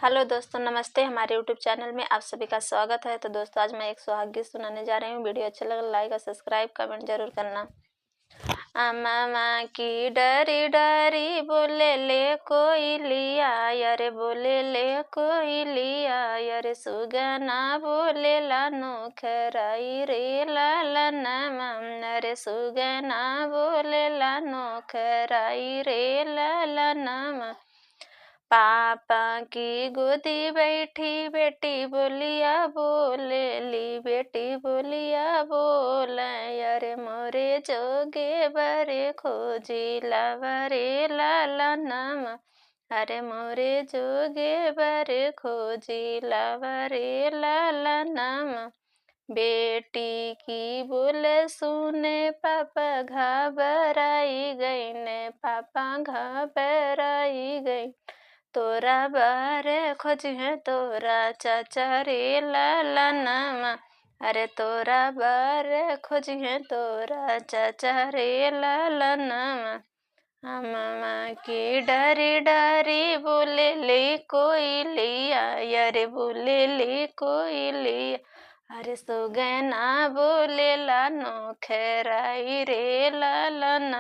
Hello दोस्तों, नमस्ते। हमारे यूट्यूब चैनल में आप सभी का स्वागत है। तो दोस्तों, आज मैं एक सुहाग गीत सुनाने जा रही हूँ। वीडियो अच्छा लगा लाइक और सब्सक्राइब कमेंट जरूर करना। मामा की डरी डरी बोले ले कोई लिया, अरे बोले ले कोई लिया, अरे सुगना बोले ला नोखराई रे लाला नामा, अरे सुगना बोले ला नोखराई रे लाला नामा। पापा की गोदी बैठी बेटी बोलिया बोले ली, बेटी बोलिया बोले, अरे मोरे जोगे बरे खोजी लावरे लाला नामा, अरे मोरे जोगे बरे खोजी लावरे लाला नामा। बेटी की बोले सुने पापा घबराई गई ने, पापा घबराई गई। तोरा बारे खोज है तोरा चाचा रे लाला नामा, अरे तोरा बारे खोज है तोरा चाचा रे लाला नामा। मामा की डरी डरी बोले ले कोई लिया, अरे बोले ले कोई लिया, अरे सुगना बोले ला नोखराई रे लाला ना।